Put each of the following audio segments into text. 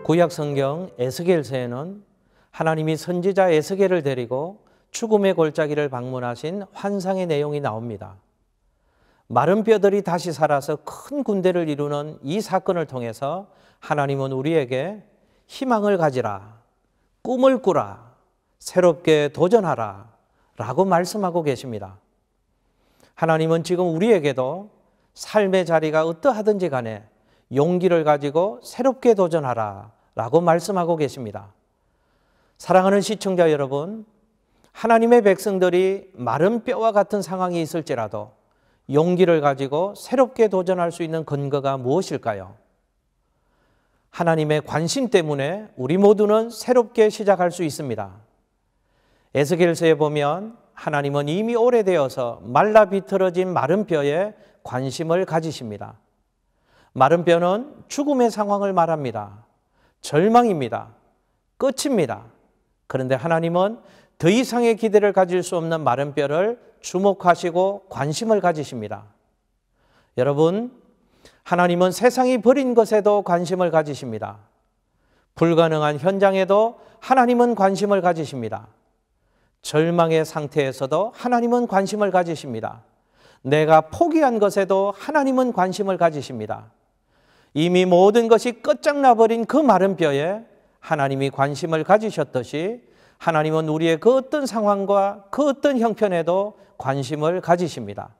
구약 성경 에스겔서에는 하나님이 선지자 에스겔을 데리고 죽음의 골짜기를 방문하신 환상의 내용이 나옵니다. 마른 뼈들이 다시 살아서 큰 군대를 이루는 이 사건을 통해서 하나님은 우리에게 희망을 가지라, 꿈을 꾸라, 새롭게 도전하라 라고 말씀하고 계십니다. 하나님은 지금 우리에게도 삶의 자리가 어떠하든지 간에 용기를 가지고 새롭게 도전하라 라고 말씀하고 계십니다. 사랑하는 시청자 여러분, 하나님의 백성들이 마른 뼈와 같은 상황이 있을지라도 용기를 가지고 새롭게 도전할 수 있는 근거가 무엇일까요? 하나님의 관심 때문에 우리 모두는 새롭게 시작할 수 있습니다. 에스겔서에 보면 하나님은 이미 오래되어서 말라 비틀어진 마른 뼈에 관심을 가지십니다. 마른 뼈는 죽음의 상황을 말합니다. 절망입니다. 끝입니다. 그런데 하나님은 더 이상의 기대를 가질 수 없는 마른 뼈를 주목하시고 관심을 가지십니다. 여러분, 하나님은 세상이 버린 것에도 관심을 가지십니다. 불가능한 현장에도 하나님은 관심을 가지십니다. 절망의 상태에서도 하나님은 관심을 가지십니다. 내가 포기한 것에도 하나님은 관심을 가지십니다. 이미 모든 것이 끝장나버린 그 마른 뼈에 하나님이 관심을 가지셨듯이 하나님은 우리의 그 어떤 상황과 그 어떤 형편에도 관심을 가지십니다.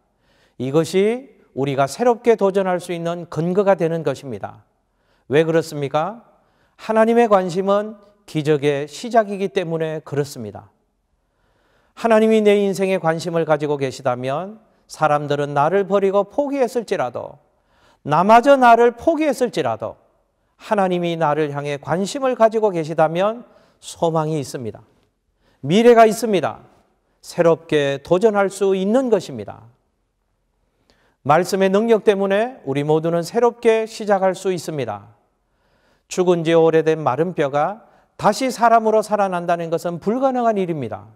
이것이 우리가 새롭게 도전할 수 있는 근거가 되는 것입니다. 왜 그렇습니까? 하나님의 관심은 기적의 시작이기 때문에 그렇습니다. 하나님이 내 인생에 관심을 가지고 계시다면 사람들은 나를 버리고 포기했을지라도, 나마저 나를 포기했을지라도 하나님이 나를 향해 관심을 가지고 계시다면 소망이 있습니다. 미래가 있습니다. 새롭게 도전할 수 있는 것입니다. 말씀의 능력 때문에 우리 모두는 새롭게 시작할 수 있습니다. 죽은 지 오래된 마른 뼈가 다시 사람으로 살아난다는 것은 불가능한 일입니다.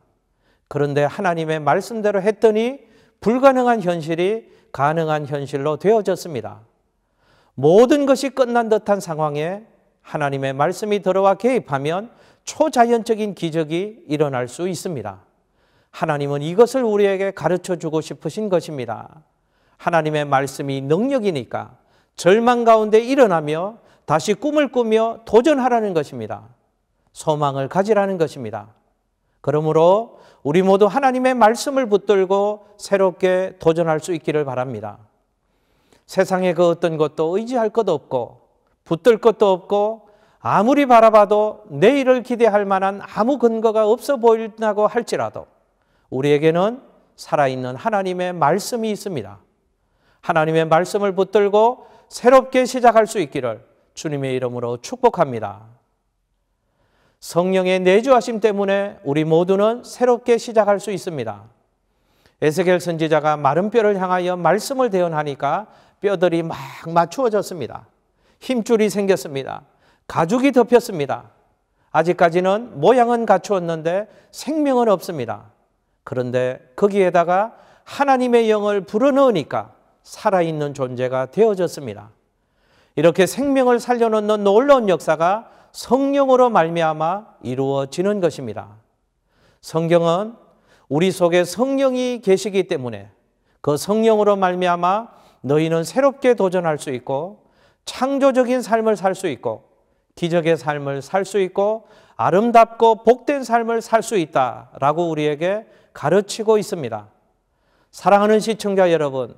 그런데 하나님의 말씀대로 했더니 불가능한 현실이 가능한 현실로 되어졌습니다. 모든 것이 끝난 듯한 상황에 하나님의 말씀이 들어와 개입하면 초자연적인 기적이 일어날 수 있습니다. 하나님은 이것을 우리에게 가르쳐 주고 싶으신 것입니다. 하나님의 말씀이 능력이니까 절망 가운데 일어나며 다시 꿈을 꾸며 도전하라는 것입니다. 소망을 가지라는 것입니다. 그러므로 우리 모두 하나님의 말씀을 붙들고 새롭게 도전할 수 있기를 바랍니다. 세상의 그 어떤 것도 의지할 것 없고 붙들 것도 없고 아무리 바라봐도 내일을 기대할 만한 아무 근거가 없어 보인다고 할지라도 우리에게는 살아있는 하나님의 말씀이 있습니다. 하나님의 말씀을 붙들고 새롭게 시작할 수 있기를 주님의 이름으로 축복합니다. 성령의 내주하심 때문에 우리 모두는 새롭게 시작할 수 있습니다. 에스겔 선지자가 마른 뼈를 향하여 말씀을 대언하니까 뼈들이 막 맞추어졌습니다. 힘줄이 생겼습니다. 가죽이 덮였습니다. 아직까지는 모양은 갖추었는데 생명은 없습니다. 그런데 거기에다가 하나님의 영을 불어넣으니까 살아있는 존재가 되어졌습니다. 이렇게 생명을 살려놓는 놀라운 역사가 성령으로 말미암아 이루어지는 것입니다. 성경은 우리 속에 성령이 계시기 때문에 그 성령으로 말미암아 너희는 새롭게 도전할 수 있고 창조적인 삶을 살 수 있고 기적의 삶을 살 수 있고 아름답고 복된 삶을 살 수 있다라고 우리에게 가르치고 있습니다. 사랑하는 시청자 여러분,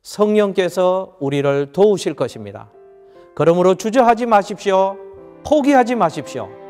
성령께서 우리를 도우실 것입니다. 그러므로 주저하지 마십시오. 포기하지 마십시오.